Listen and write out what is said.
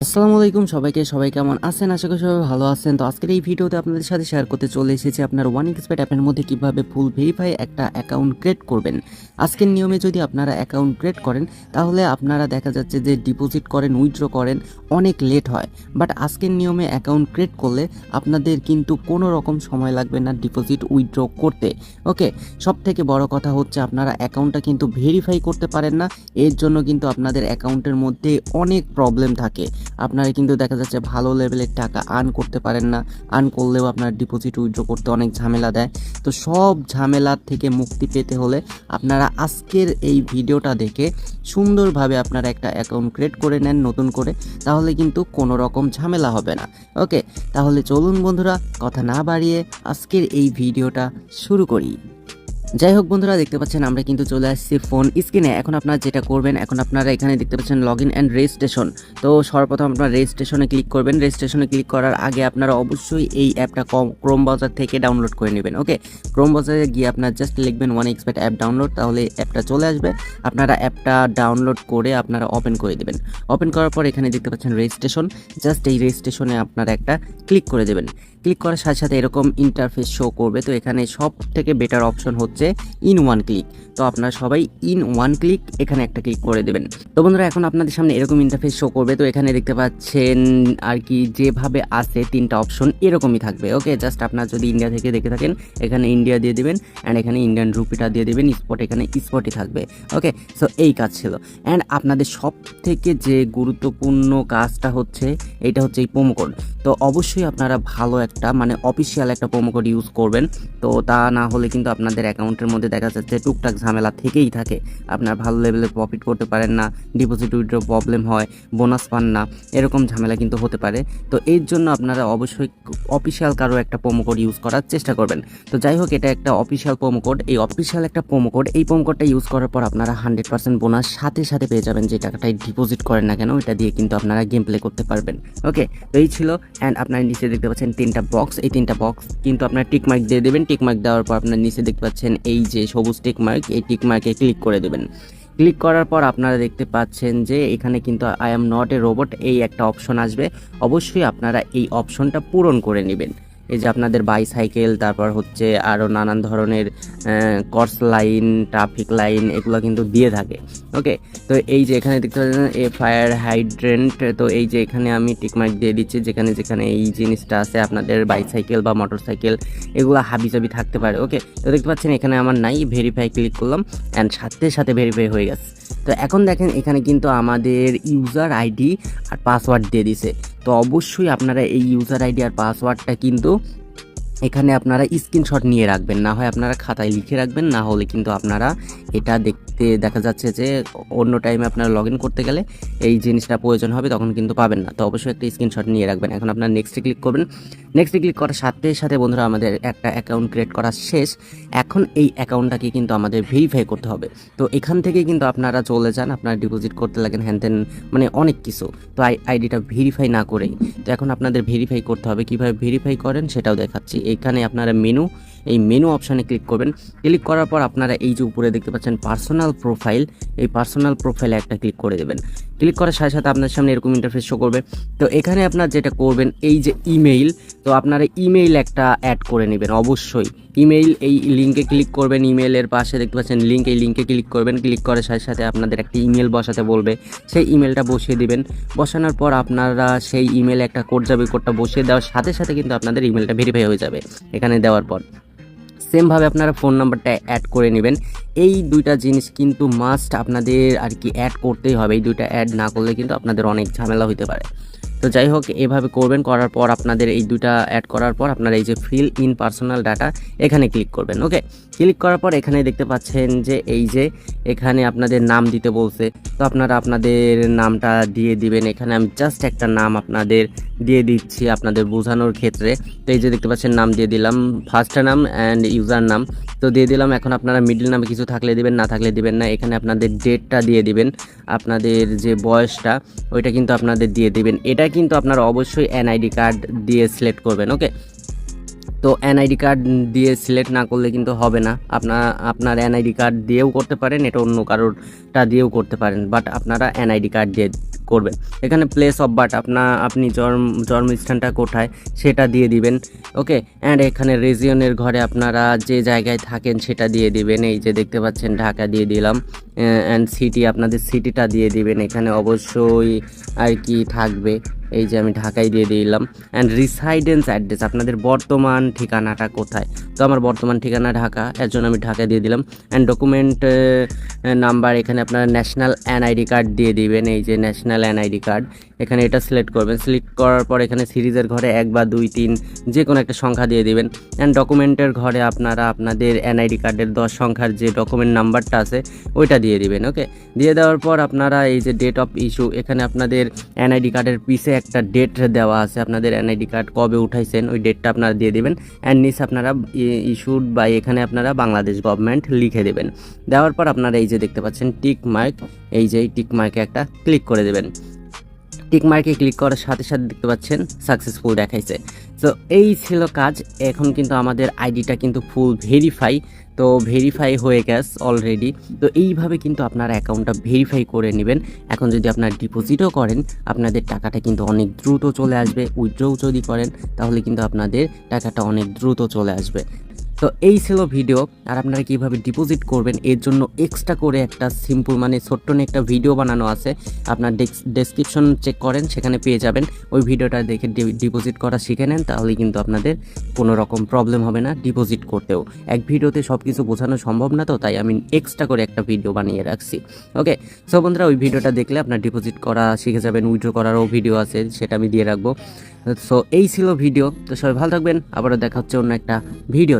আসসালামু আলাইকুম সবাই কেমন আছেন? আশা করি সবাই ভালো আছেন। তো আজকের এই ভিডিওতে আপনাদের সাথে শেয়ার করতে চলে এসেছি আপনার OneXBet অ্যাপের মধ্যে কিভাবে ফুল ভেরিফাই একটা অ্যাকাউন্ট ক্রিয়েট করবেন। আজকের নিয়মে যদি আপনারা অ্যাকাউন্ট ক্রিয়েট করেন তাহলে আপনারা দেখা যাচ্ছে যে ডিপোজিট করেন, উইথড্র করেন, অনেক লেট হয়। বাট আজকের নিয়মে অ্যাকাউন্ট ক্রিয়েট করলে আপনাদের কিন্তু কোনো রকম সময় লাগবে না ডিপোজিট উইথড্র করতে। ওকে, সবথেকে বড় কথা হচ্ছে আপনারা অ্যাকাউন্টটা কিন্তু ভেরিফাই করতে পারেন না। এর জন্য কিন্তু আপনাদের অ্যাকাউন্টের মধ্যে অনেক প্রবলেম থাকে। আপনারা কিন্তু দেখা যাচ্ছে ভালো লেভেলের টাকা আর্ন করতে পারেন না, আর্ন করলেও আপনার ডিপোজিট উইথড্র করতে অনেক ঝামেলা দেয়। তো সব ঝামেলার থেকে মুক্তি পেতে হলে আপনারা আজকের এই ভিডিওটা দেখে সুন্দরভাবে আপনারা একটা অ্যাকাউন্ট ক্রিয়েট করে নেন নতুন করে, তাহলে কিন্তু কোনো রকম ঝামেলা হবে না। ওকে, তাহলে চলুন বন্ধুরা কথা না বাড়িয়ে আজকের এই ভিডিওটা শুরু করি। যাই হোক বন্ধুরা, দেখতে পাচ্ছেন আমরা কিন্তু চলে আসছি ফোন স্ক্রিনে। এখন আপনারা যেটা করবেন, এখন আপনারা এখানে দেখতে পাচ্ছেন লগ ইন অ্যান্ড রেজিস্ট্রেশন। তো সর্বপ্রথম আপনারা রেজিস্ট্রেশনে ক্লিক করবেন। রেজিস্ট্রেশনে ক্লিক করার আগে আপনারা অবশ্যই এই অ্যাপটা ক্রোম ব্রাউজার থেকে ডাউনলোড করে নেবেন। ওকে, ক্রোম ব্রাউজারে গিয়ে আপনারা জাস্ট লিখবেন OneXBet অ্যাপ ডাউনলোড, তাহলে অ্যাপটা চলে আসবে। আপনারা অ্যাপটা ডাউনলোড করে আপনারা ওপেন করে দেবেন। ওপেন করার পর এখানে দেখতে পাচ্ছেন রেজিস্ট্রেশন, জাস্ট এই রেজিস্ট্রেশনে আপনারা একটা ক্লিক করে দেবেন। ক্লিক করার সাথে সাথে এরকম ইন্টারফেস শো করবে। তো এখানে সব থেকে বেটার অপশন হচ্ছে ইন ওয়ান ক্লিক। তো আপনারা সবাই ইন ওয়ান ক্লিক এখানে একটা ক্লিক করে দেবেন। তো বন্ধুরা, এখন আপনাদের সামনে এরকম ইন্টারফেস শো করবে। তো এখানে দেখতে পাচ্ছেন আর কি যেভাবে আছে তিনটা অপশন এরকমই থাকবে। ওকে, জাস্ট আপনারা যদি ইন্ডিয়া থেকে দেখে থাকেন এখানে ইন্ডিয়া দিয়ে দিবেন, অ্যান্ড এখানে ইন্ডিয়ান রুপিটা দিয়ে দিবেন, স্পট এখানে স্পটই থাকবে। ওকে, সো এই কাজ ছিল। অ্যান্ড আপনাদের সব থেকে যে গুরুত্বপূর্ণ কাজটা হচ্ছে এইটা হচ্ছে এই প্রোমো কোড। তো অবশ্যই আপনারা ভালো একটা মানে অফিসিয়াল একটা প্রোমো কোড ইউজ করবেন। তো তা না হলে কিন্তু আপনাদের অ্যাকাউন্টের মধ্যে দেখা যাচ্ছে টুকটাক ঝামেলা থেকেই থাকে। আপনার ভালো লেভেলের প্রফিট করতে পারেন না, ডিপোজিট উইথড্র প্রবলেম হয়, বোনাস পান না, এরকম ঝামেলা কিন্তু হতে পারে। তো এর জন্য আপনারা অবশ্যই অফিসিয়াল কারো একটা প্রোমো কোড ইউজ করার চেষ্টা করবেন। তো যাই হোক, এটা একটা অফিসিয়াল প্রোমো কোড। এই অফিসিয়াল একটা প্রোমো কোড, এই প্রোমো কোডটা ইউজ করার পর আপনারা 100% বোনাস সাথে সাথে পেয়ে যাবেন। যে টাকাটাই ডিপোজিট করেন না কেন, এটা দিয়ে কিন্তু আপনারা গেম প্লে করতে পারবেন। ওকে, তো এই ছিল। অ্যান্ড আপনার নিচে দেখতে পাচ্ছেন তিনটা বক্স, এই তিনটা বক্স কিন্তু আপনার টিক মার্ক দিয়ে দেবেন। টিক মার্ক দেওয়ার পর আপনার নিচে দেখতে পাচ্ছেন এই যে সবুজ টিক মার্ক, এই টিক মার্কে ক্লিক করে দেবেন। ক্লিক করার পর আপনারা দেখতে পাচ্ছেন যে এখানে কিন্তু I am not a robot এই একটা অপশন আসবে। অবশ্যই আপনারা এই অপশনটা পূরণ করে নেবেন। এই যে আপনাদের বাইসাইকেল, তারপর হচ্ছে আরও নানান ধরনের কর্স লাইন, ট্রাফিক লাইন, এগুলো কিন্তু দিয়ে থাকে। ওকে, তো এই যে এখানে দেখতে পাচ্ছেন এ ফায়ার হাইড্রেন্ট। তো এই যে এখানে আমি টিকমার্ক দিয়ে দিচ্ছি যেখানে যেখানে এই জিনিসটা আছে। আপনাদের বাইসাইকেল বা মোটরসাইকেল এগুলো হাবিজাবি থাকতে পারে। ওকে, তো দেখতে পাচ্ছেন এখানে আমার নাই, ভেরিফাই ক্লিক করলাম অ্যান্ড সাথে সাথে ভেরিফাই হয়ে গেছে। তো এখন দেখেন এখানে কিন্তু আমাদের ইউজার আইডি আর পাসওয়ার্ড দিয়ে দিছে। তো অবশ্যই আপনারা এই ইউজার আইডি আর পাসওয়ার্ডটা কিন্তু এখানে আপনারা স্ক্রিনশট নিয়ে রাখবেন, না হয় আপনারা খাতায় লিখে রাখবেন, না হলে কিন্তু আপনারা এটা দেখতে দেখা যাচ্ছে যে অন্য টাইমে আপনারা লগ ইন করতে গেলে এই জিনিসটা প্রয়োজন হবে, তখন কিন্তু পাবেন না। তো অবশ্যই একটা স্ক্রিনশট নিয়ে রাখবেন। এখন আপনারা নেক্সটে ক্লিক করবেন। নেক্সটে ক্লিক করার সাথে সাথে বন্ধুরা আমাদের একটা অ্যাকাউন্ট ক্রিয়েট করা শেষ। এখন এই অ্যাকাউন্টটাকে কিন্তু আমাদের ভেরিফাই করতে হবে। তো এখান থেকে কিন্তু আপনারা চলে যান, আপনারা ডিপোজিট করতে লাগেন হ্যান ত্যান মানে অনেক কিছু। তো আইডিটা ভেরিফাই না করেই তো এখন আপনাদের ভেরিফাই করতে হবে। কীভাবে ভেরিফাই করেন সেটাও দেখাচ্ছি। এখানে আপনারা এই মেনু অপশানে ক্লিক করবেন। ক্লিক করার পর আপনারা এই যে উপরে দেখতে পাচ্ছেন পার্সোনাল প্রোফাইল, এই পার্সোনাল প্রোফাইলে একটা ক্লিক করে দেবেন। ক্লিক করার সাথে সাথে আপনার সামনে এরকম ইন্টারফেস শো করবে। তো এখানে আপনারা যেটা করবেন, এই যে ইমেইল, তো আপনারা ইমেইল একটা অ্যাড করে নেবেন। অবশ্যই ইমেইল, এই লিঙ্কে ক্লিক করবেন। ইমেইলের পাশে দেখতে পাচ্ছেন লিঙ্ক, এই লিঙ্কে ক্লিক করবেন। ক্লিক করার সাথে সাথে আপনাদের একটা ইমেল বসাতে বলবে, সেই ইমেলটা বসিয়ে দিবেন। বসানোর পর আপনারা সেই ইমেলে একটা কোড যাবে, কোডটা বসিয়ে দেওয়ার সাথে সাথে কিন্তু আপনাদের ইমেলটা ভেরিফাই হয়ে যাবে। এখানে দেওয়ার পর সেমভাবে আপনারা ফোন নাম্বারটা অ্যাড করে নেবেন। এই দুইটা জিনিস কিন্তু মাস্ট আপনাদের আর কি অ্যাড করতেই হবে। এই দুইটা অ্যাড না করলে কিন্তু আপনাদের অনেক ঝামেলা হতে পারে। তো যাই হোক, এভাবে করবেন। করার পর আপনাদের এই দুইটা অ্যাড করার পর আপনারা এই যে ফিল ইন পার্সোনাল ডাটা এখানে ক্লিক করবেন। ওকে, ক্লিক করার পর এখানে দেখতে পাচ্ছেন যে এই যে এখানে আপনাদের নাম দিতে বলছে। তো আপনারা আপনাদের নামটা দিয়ে দিবেন। এখানে আমি জাস্ট একটা নাম আপনাদের দিয়ে দিচ্ছি আপনাদের বোঝানোর ক্ষেত্রে। তো এই যে দেখতে পাচ্ছেন নাম দিয়ে দিলাম, ফার্স্ট নাম অ্যান্ড ইউজার নাম তো দিয়ে দিলাম। এখন আপনারা মিডল নামে কিছু থাকলে দিবেন, না থাকলে দিবেন না। এখানে আপনাদের ডেটটা দিয়ে দিবেন, আপনাদের যে বয়সটা ওইটা কিন্তু আপনাদের দিয়ে দিবেন। এটা কিন্তু আপনারা অবশ্যই এনআইডি কার্ড দিয়ে সিলেক্ট করবেন। ওকে, তো এনআইডি কার্ড দিয়ে সিলেক্ট না করলে কিন্তু হবে না। আপনার এনআইডি কার্ড দিয়েও করতে পারেন, এটা অন্য কারোরটা দিয়েও করতে পারেন, বাট আপনারা এনআইডি কার্ড দিয়ে করবেন। এখানে প্লেস অফ বার্থ আপনি জন্মস্থানটা কোথায় সেটা দিয়ে দিবেন। ওকে, অ্যান্ড এখানে রিজিয়নের ঘরে আপনারা যে জায়গায় থাকেন সেটা দিয়ে দিবেন। এই যে দেখতে পাচ্ছেন ঢাকা দিয়ে দিলাম, অ্যান্ড সিটি আপনাদের সিটিটা দিয়ে দিবেন। এখানে অবশ্যই আর কি থাকবে, এই যে আমি ঢাকায় দিয়ে দিলাম। অ্যান্ড রিসাইডেন্স অ্যাড্রেস আপনাদের বর্তমান ঠিকানাটা কোথায়, তো আমার বর্তমান ঠিকানা ঢাকা, এর জন্য আমি ঢাকা দিয়ে দিলাম। অ্যান্ড ডকুমেন্ট নাম্বার এখানে আপনারা ন্যাশনাল এনআইডি কার্ড দিয়ে দিবেন। এই যে ন্যাশনাল এনআইডি কার্ড, এখানে এটা সিলেক্ট করবেন। সিলেক্ট করার পর এখানে সিরিজের ঘরে 1 বা 2 3 যে কোনো একটা সংখ্যা দিয়ে দিবেন। অ্যান্ড ডকুমেন্টের ঘরে আপনারা আপনাদের এনআইডি কার্ডের 10 সংখ্যার যে ডকুমেন্ট নাম্বারটা আছে ওইটা দিয়ে দিবেন। ওকে, দিয়ে দেওয়ার পর আপনারা এই যে ডেট অফ ইস্যু, এখানে আপনাদের এনআইডি কার্ডের পিছে একটা ডেট দেওয়া আছে, আপনাদের এনআইডি কার্ড কবে উঠাইছেন ওই ডেটটা আপনারা দিয়ে দিবেন। অ্যান্ড নিচে আপনারা ইস্যুড বা এখানে আপনারা বাংলাদেশ গভর্নমেন্ট লিখে দেবেন। দেওয়ার পর আপনারা এই যে দেখতে পাচ্ছেন টিক মার্ক, এই যে টিক মার্কে একটা ক্লিক করে দেবেন। টিক মার্কে ক্লিক করার সাথে সাথে দেখতে পাচ্ছেন সাকসেসফুল দেখাইছে। তো এই ছিল কাজ। এখন কিন্তু আমাদের আইডিটা কিন্তু ফুল ভেরিফাই, তো ভেরিফাই হয়ে গেছে অলরেডি। তো এইভাবে কিন্তু আপনার অ্যাকাউন্টটা ভেরিফাই করে নেবেন। এখন যদি আপনার ডিপোজিটও করেন আপনাদের টাকাটা কিন্তু অনেক দ্রুত চলে আসবে। উইথড্রও যদি করেন তাহলে কিন্তু আপনাদের টাকাটা অনেক দ্রুত চলে আসবে। তো এই ছিল ভিডিও। আর আপনারা কীভাবে ডিপোজিট করবেন এর জন্য এক্সট্রা করে একটা সিম্পল মানে ছোট্ট একটা ভিডিও বানানো আছে, আপনার ডেসক্রিপশন চেক করেন, সেখানে পেয়ে যাবেন। ওই ভিডিওটা দেখে ডিপোজিট করা শিখে নেন, তাহলে কিন্তু আপনাদের কোনো রকম প্রবলেম হবে না ডিপোজিট করতেও। এক ভিডিওতে সব কিছু বোঝানো সম্ভব না, তো তাই আমি এক্সট্রা করে একটা ভিডিও বানিয়ে রাখছি। ওকে, সো বন্ধুরা ওই ভিডিওটা দেখলে আপনার ডিপোজিট করা শিখে যাবেন। উইথড্র করারও ভিডিও আছে, সেটা আমি দিয়ে রাখবো। সো এই ছিল ভিডিও। তো সবাই ভালো থাকবেন, আবারও দেখা হচ্ছে অন্য একটা ভিডিওতে।